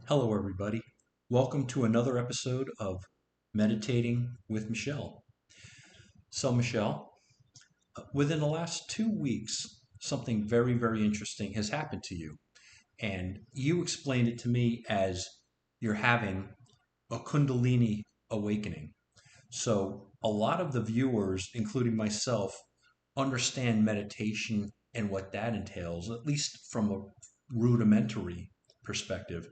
Hello, everybody. Welcome to another episode of Meditating with Michelle. So, Michelle, within the last 2 weeks, something very, very interesting has happened to you. And you explained it to me as you're having a Kundalini awakening. So, a lot of the viewers, including myself, understand meditation and what that entails, at least from a rudimentary perspective.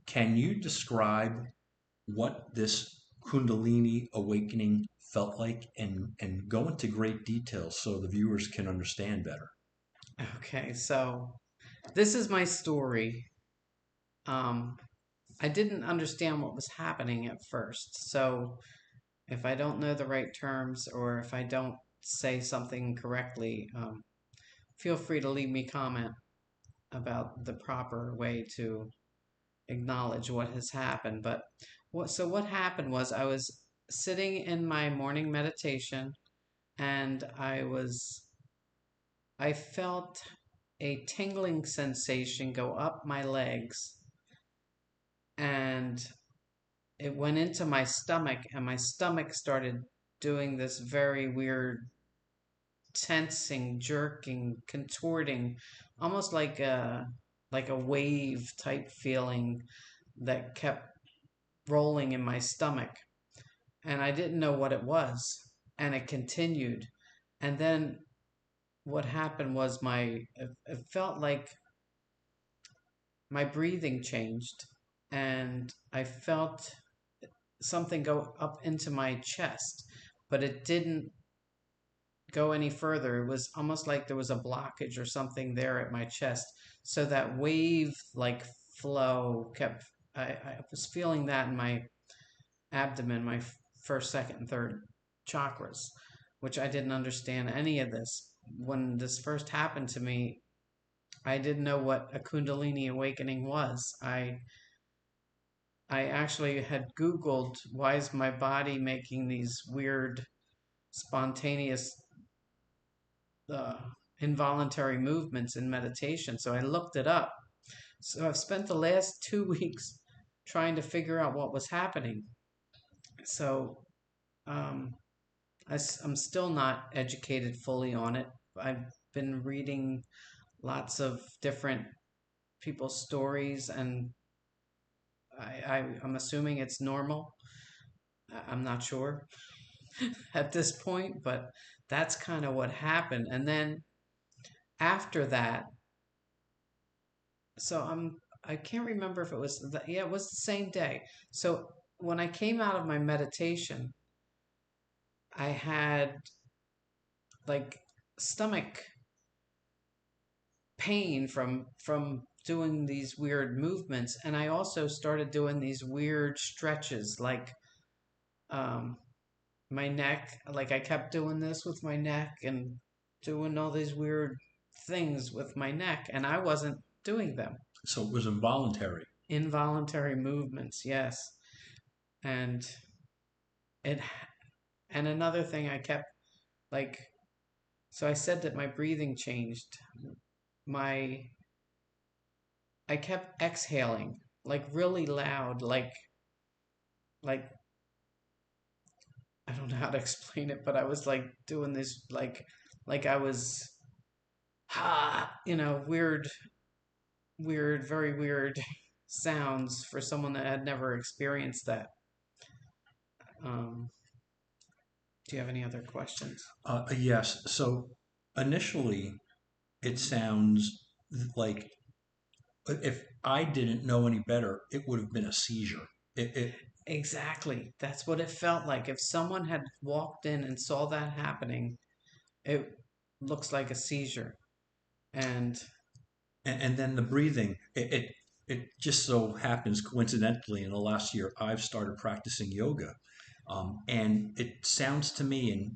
Can you describe what this Kundalini awakening felt like and go into great detail so the viewers can understand better? Okay, so this is my story. Um, I didn't understand what was happening at first. So if I don't know the right terms or if I don't say something correctly, feel free to leave me comment about the proper way to acknowledge what has happened. But what happened was I was sitting in my morning meditation and I felt a tingling sensation go up my legs and it went into my stomach, and my stomach started doing this very weird tensing, jerking, contorting, almost like a wave type feeling that kept rolling in my stomach. And I didn't know what it was. And it continued. And then what happened was it felt like my breathing changed and I felt something go up into my chest, but it didn't go any further. It was almost like there was a blockage or something there at my chest. So that wave like flow kept, I was feeling that in my abdomen, my first, second, and third chakras, which I didn't understand any of this. When this first happened to me, I didn't know what a Kundalini awakening was. I actually had Googled why is my body making these weird, spontaneous, uh, involuntary movements in meditation. So I looked it up. So I've spent the last 2 weeks trying to figure out what was happening. So um, I'm still not educated fully on it. I've been reading lots of different people's stories, and I'm assuming it's normal. I'm not sure at this point, but that's kind of what happened. And then after that, so I can't remember if it was yeah, it was the same day. So when I came out of my meditation, I had like stomach pain from doing these weird movements, and I also started doing these weird stretches like um my neck, like I kept doing this with my neck and doing all these weird things with my neck, and I wasn't doing them. So it was involuntary. Involuntary movements, yes. And it, and another thing I kept like, so I said that my breathing changed. My, I kept exhaling like really loud, like, I don't know how to explain it, but I was like doing this, like I was, weird, very weird sounds for someone that had never experienced that. Um, do you have any other questions? Yes. So initially, it sounds like if I didn't know any better, it would have been a seizure. It Exactly. That's what it felt like. If someone had walked in and saw that happening, it looks like a seizure. And and then the breathing. It just so happens coincidentally in the last year I've started practicing yoga, and it sounds to me in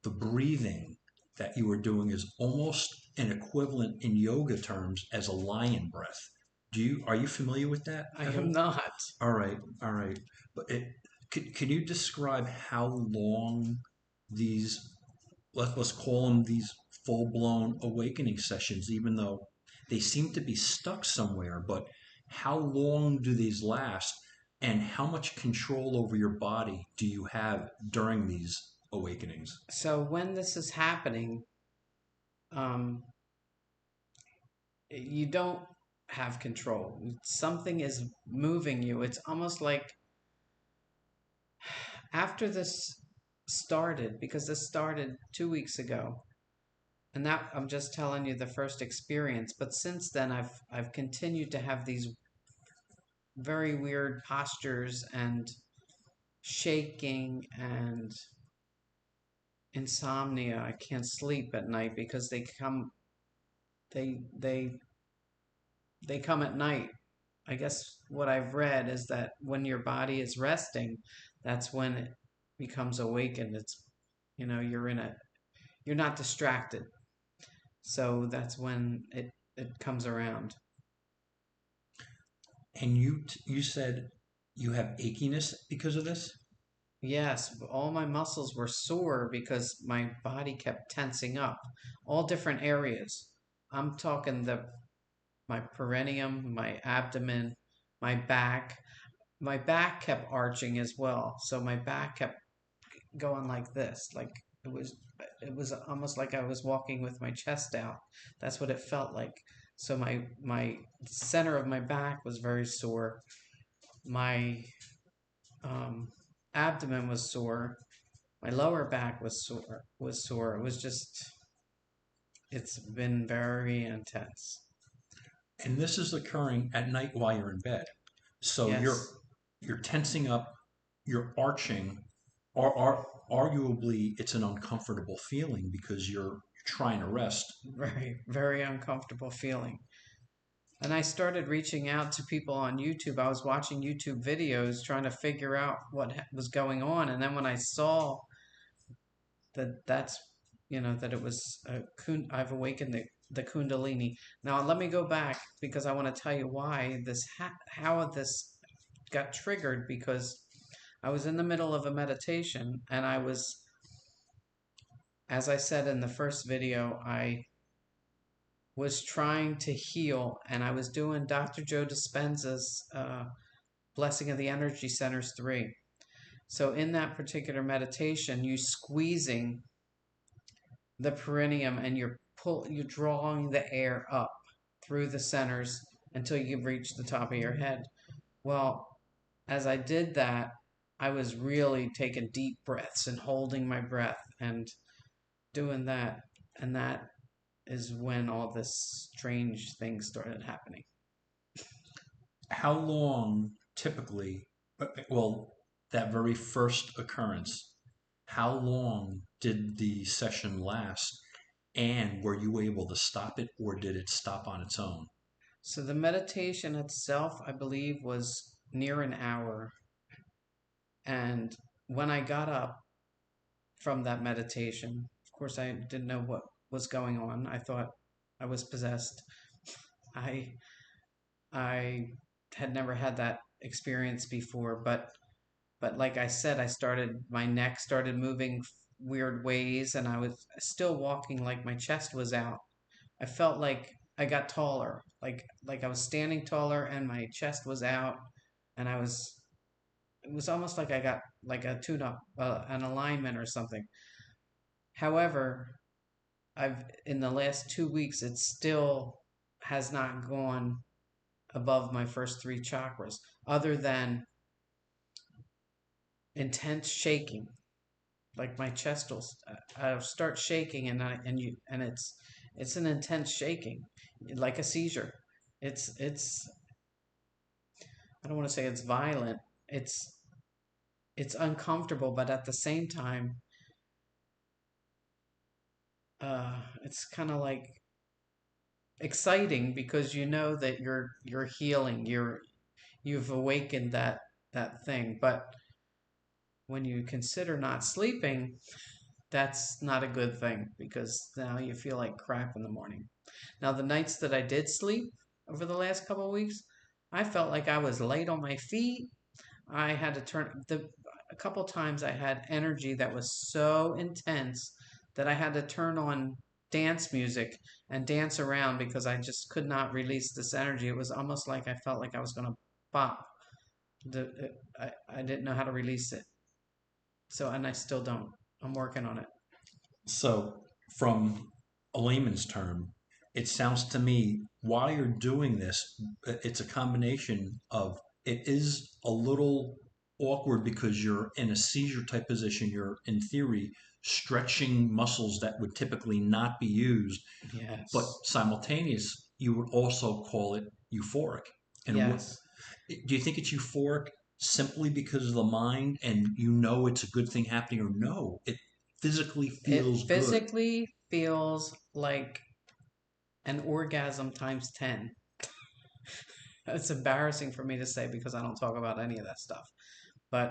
the breathing that you were doing is almost an equivalent in yoga terms as a lion breath. Are you familiar with that I at am all? not. All right, all right. But can you describe how long these let's call them these full blown awakening sessions, even though they seem to be stuck somewhere, but How long do these last? And how much control over your body do you have during these awakenings? So when this is happening, um, you don't have control. Something is moving you. It's almost like after this started, because this started 2 weeks ago, and that I'm just telling you the first experience. But since then, I've continued to have these very weird postures and shaking and insomnia. I can't sleep at night because they they they come at night. I guess what I've read is that when your body is resting, that's when it becomes awakened. It's, you're not distracted. So that's when it comes around. And you said you have achiness because of this? Yes, all my muscles were sore because my body kept tensing up, all different areas. I'm talking my perineum, my abdomen, my back. My back kept arching as well. So my back kept going like this, like it was it was almost like I was walking with my chest out. That's what it felt like. So my center of my back was very sore. My um, abdomen was sore. My lower back was sore. It was just, it's been very intense. And this is occurring at night while you're in bed. So Yes. you're tensing up, you're arching, or arguably it's an uncomfortable feeling because you're trying to rest. Very, very uncomfortable feeling. And I started reaching out to people on YouTube. I was watching YouTube videos trying to figure out what was going on. And then when I saw that it was I've awakened the Kundalini. Now let me go back because I want to tell you why how this got triggered, because I was in the middle of a meditation and I was, as I said in the first video, I was trying to heal, and I was doing Dr. Joe Dispenza's Blessing of the Energy Centers 3. So in that particular meditation, you squeezing the perineum and you're drawing the air up through the centers until you reach the top of your head. Well, as I did that, I was really taking deep breaths and holding my breath and doing that. And that is when all this strange things started happening. How long typically, well, that very first occurrence, how long did the session last? And were you able to stop it or did it stop on its own? So the meditation itself, I believe, was near an hour. And when I got up from that meditation, of course, I didn't know what was going on. I thought I was possessed. I I had never had that experience before, but like I said, my neck started moving weird ways, and I was still walking like my chest was out. I felt like I got taller, like I was standing taller and my chest was out, and it was almost like I got like a tune up, an alignment or something. However, I've in the last 2 weeks, it still has not gone above my first three chakras, other than intense shaking. Like my chest will, I'll start shaking, and it's an intense shaking, like a seizure. It's I don't want to say it's violent. It's it's uncomfortable, but at the same time, it's kind of like exciting because you know that you're healing. You've awakened that thing. But when you consider not sleeping, that's not a good thing because now you feel like crap in the morning. Now, the nights that I did sleep over the last couple of weeks, I felt like I was light on my feet. I had to a couple times I had energy that was so intense that I had to turn on dance music and dance around because I just could not release this energy. It was almost like I felt like I was going to pop. I didn't know how to release it. So, and I still don't. I'm working on it. So, from a layman's term, it sounds to me while you're doing this, it's a combination of it is a little awkward because you're in a seizure type position. You're, in theory, stretching muscles that would typically not be used, but Yes. simultaneous, you would also call it euphoric. And what Yes. do you think it's euphoric simply because of the mind and you know it's a good thing happening, or no, it physically It feels good? physically feels like an orgasm times 10. It's embarrassing for me to say because I don't talk about any of that stuff. But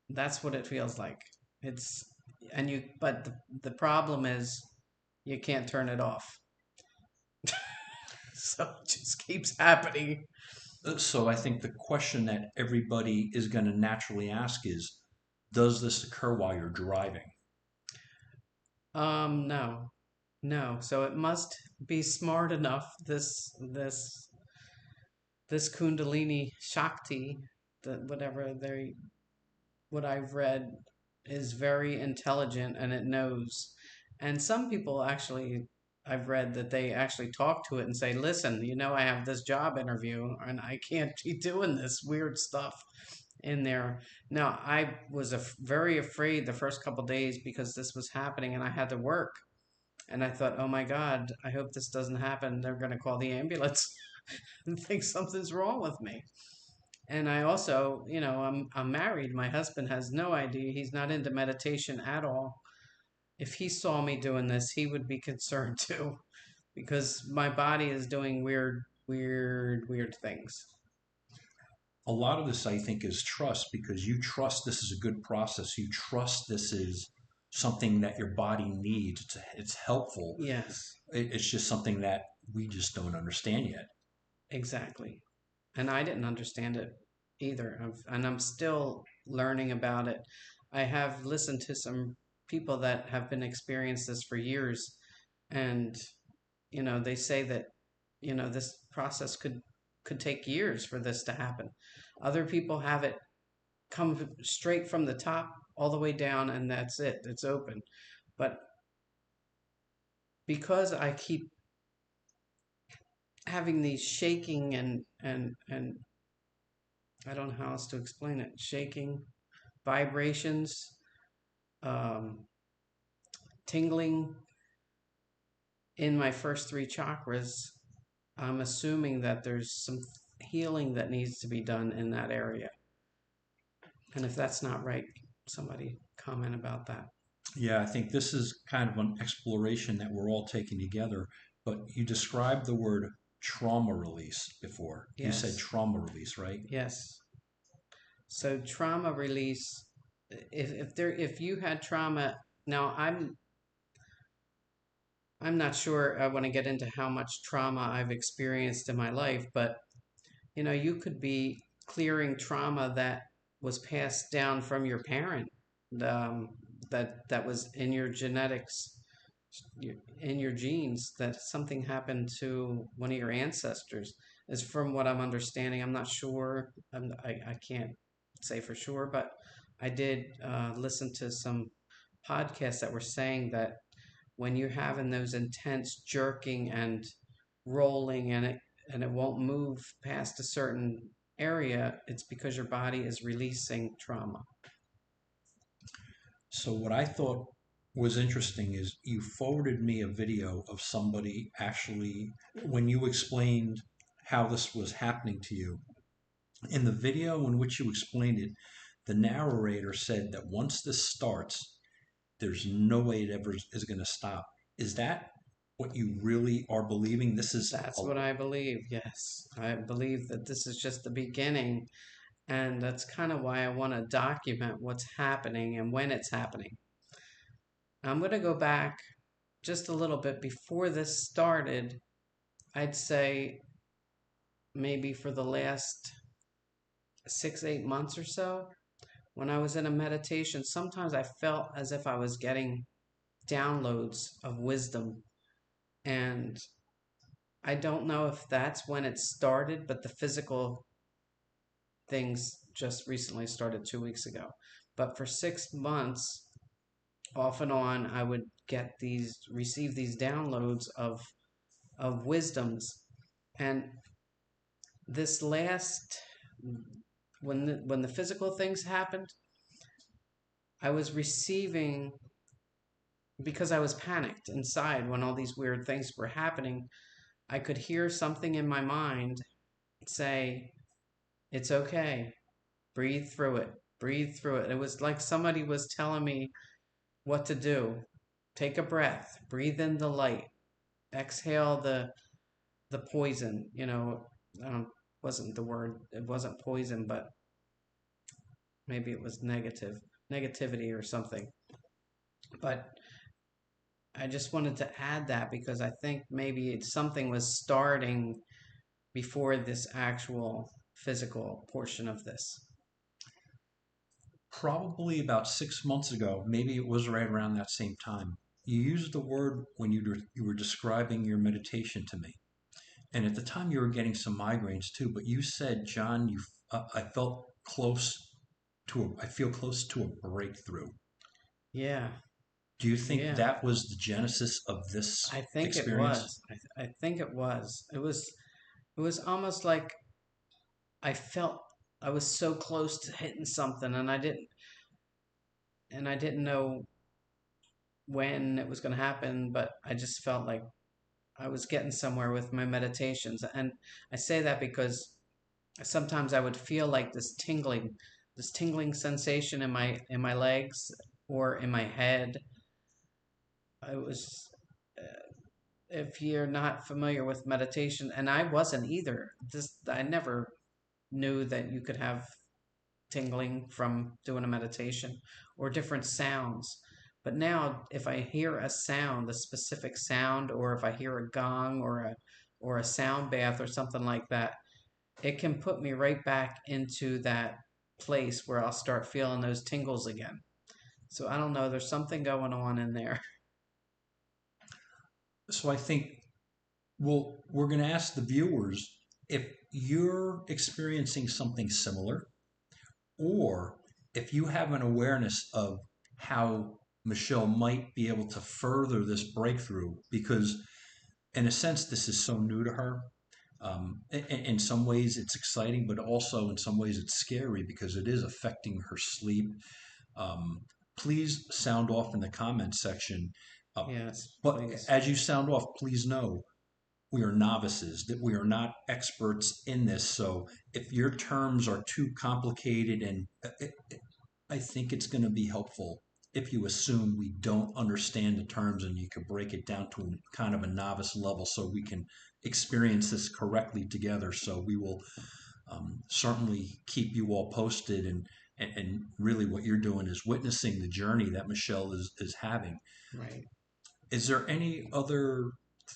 that's what it feels like. It's and you but the problem is you can't turn it off. So it just keeps happening. So I think the question that everybody is going to naturally ask is, does this occur while you're driving? No. No. So it must be smart enough this Kundalini Shakti, whatever they what I've read is very intelligent and it knows. And some people actually, I've read that they actually talk to it and say, listen, I have this job interview and I can't be doing this weird stuff in there. Now, I was very afraid the first couple days because this was happening and I had to work. And I thought, oh my God, I hope this doesn't happen. They're going to call the ambulance and think something's wrong with me. And I also, I'm married. My husband has no idea. He's not into meditation at all. If he saw me doing this, he would be concerned too, because my body is doing weird things. A lot of this, I think, is trust because you trust this is a good process. You trust this is something that your body needs. It's helpful. Yes, It's just something that we just don't understand yet. exactly. And I didn't understand it either. And I'm still learning about it. I have listened to some people that have been experienced this for years, and they say that this process could take years for this to happen. Other people have it come straight from the top all the way down, and that's it. It's open. But because I keep having these shaking and I don't know how else to explain it. Shaking, vibrations, um, tingling in my first three chakras. I'm assuming that there's some healing that needs to be done in that area. And if that's not right, somebody comment about that. Yeah, I think this is kind of an exploration that we're all taking together. But you described the word trauma release before. You said Yes, trauma release, right? yes. So trauma release. If you had trauma, now I'm not sure I want to get into how much trauma I've experienced in my life, but you could be clearing trauma that was passed down from your parent, um, that was in your genetics, in your genes, that something happened to one of your ancestors. Is from what I'm understanding. I'm not sure. I can't say for sure, but I did listen to some podcasts that were saying that when you're having those intense jerking and rolling and it won't move past a certain area, it's because your body is releasing trauma. So, what I thought was interesting is you forwarded me a video of somebody actually, when you explained how this was happening to you. In the video in which you explained it, the narrator said that once this starts, there's no way it ever is going to stop. Is that what you really are believing? This is That's what I believe. Yes, I believe that this is just the beginning, and that's kind of why I want to document what's happening and when it's happening. I'm going to go back just a little bit before this started. I'd say maybe for the last 6, 8 months or so, when I was in a meditation, sometimes I felt as if I was getting downloads of wisdom. And I don't know if that's when it started, but the physical things just recently started 2 weeks ago. But for 6 months, off and on, I would receive these downloads of wisdoms. And this last, when the physical things happened, I was receiving, because I was panicked inside when all these weird things were happening. I could hear something in my mind say, "It's okay. Breathe through it. Breathe through it." It was like somebody was telling me what to do. Take a breath. Breathe in the light. Exhale the poison. Wasn't the word. It wasn't poison, but maybe it was negativity or something. But I just wanted to add that because I think maybe something was starting before this actual physical portion of this. Probably about 6 months ago, maybe it was right around that same time. You used the word when you were describing your meditation to me, and at the time you were getting some migraines too. But you said, John, I felt I feel close to a breakthrough. Yeah, Do you think yeah. that was the genesis of this I think it experience? was. I think it was. It was almost like I felt I was so close to hitting something, and I didn't know when it was going to happen, but I just felt like I was getting somewhere with my meditations. And I say that because sometimes I would feel like this tingling sensation in my legs or in my head. I was If you're not familiar with meditation, and I wasn't either. I never knew that you could have tingling from doing a meditation or different sounds. But now, if I hear a sound, a specific sound, or if I hear a gong or a sound bath or something like that, it can put me right back into that place where I'll start feeling those tingles again. So I don't know, there's something going on in there. So I think, well, we're going to ask the viewers if you're experiencing something similar, or if you have an awareness of how Michelle might be able to further this breakthrough, because in a sense, this is so new to her. In some ways, it's exciting, but also in some ways, it's scary because it is affecting her sleep. Um, Please sound off in the comments section. Uh, Yes, but please. as you sound off, please know we are novices, that we are not experts in this. So if your terms are too complicated, and I think it's going to be helpful if you assume we don't understand the terms and you can break it down to kind of a novice level so we can experience this correctly together. So we will certainly keep you all posted, and really what you're doing is witnessing the journey that Michelle is having. Right. Is there any other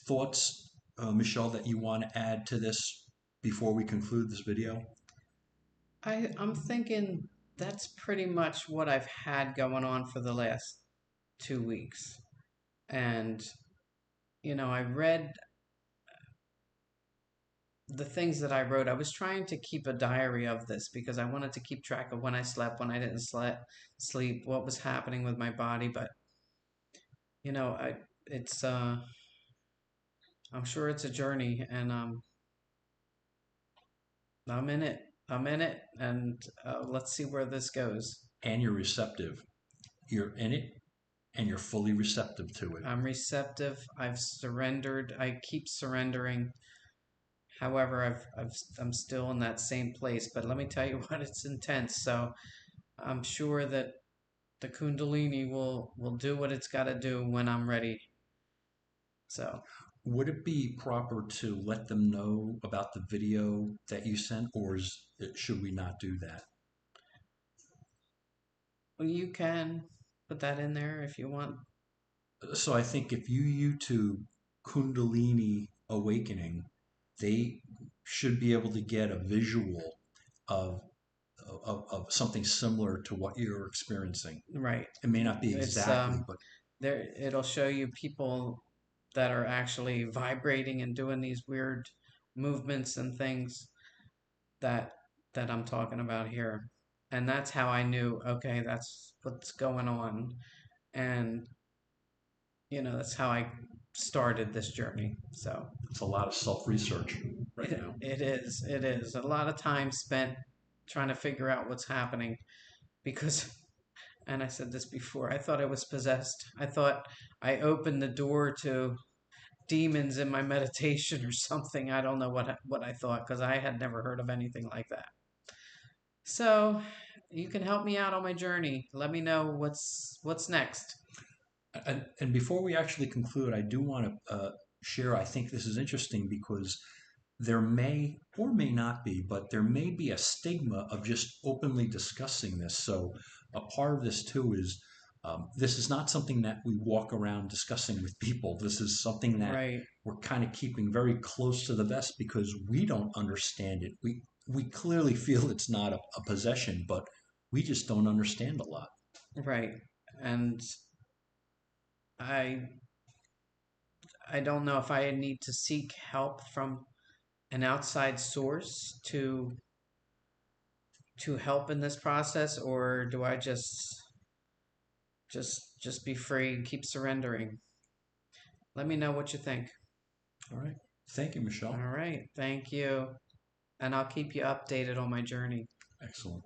thoughts, Michelle, that you want to add to this before we conclude this video? I'm thinking that's pretty much what I've had going on for the last 2 weeks. And, I read the things that I wrote. I was trying to keep a diary of this because I wanted to keep track of when I slept, when I didn't sleep, what was happening with my body. But, it's, I'm sure it's a journey, and I'm in it. I'm in it, and let's see where this goes. And you're receptive. You're in it and you're fully receptive to it. I'm receptive. I've surrendered. I keep surrendering. However, I'm still in that same place. But let me tell you what, it's intense. So I'm sure that the Kundalini will do what it's got to do when I'm ready. So Would it be proper to let them know about the video that you sent, or should we not do that? you can put that in there if you want. So I think if you YouTube Kundalini Awakening, they should be able to get a visual of of something similar to what you're experiencing. Right. It may not be It's exactly, but there it'll show you people that are actually vibrating and doing these weird movements and things that I'm talking about here. And that's how I knew, okay, that's what's going on. And that's how I started this journey. So It's a lot of self-research right now. it is a lot of time spent trying to figure out what's happening because, and I said this before, I thought I was possessed. I thought I opened the door to demons in my meditation or something. I don't know what I thought because I had never heard of anything like that. So you can help me out on my journey. Let me know what's next. And before we actually conclude, I do want to share. I think this is interesting because there may or may not be, but there may be a stigma of just openly discussing this. So a part of this too is this is not something that we walk around discussing with people. This is something that Right, we're kind of keeping very close to the vest because we don't understand it. We clearly feel it's not a possession, but we just don't understand a lot. right. And I I don't know if I need to seek help from an outside source to help in this process, or do I just be free and keep surrendering? Let me know what you think. All right. Thank you, All Michelle. right, thank you. And I'll keep you updated on my journey. Excellent.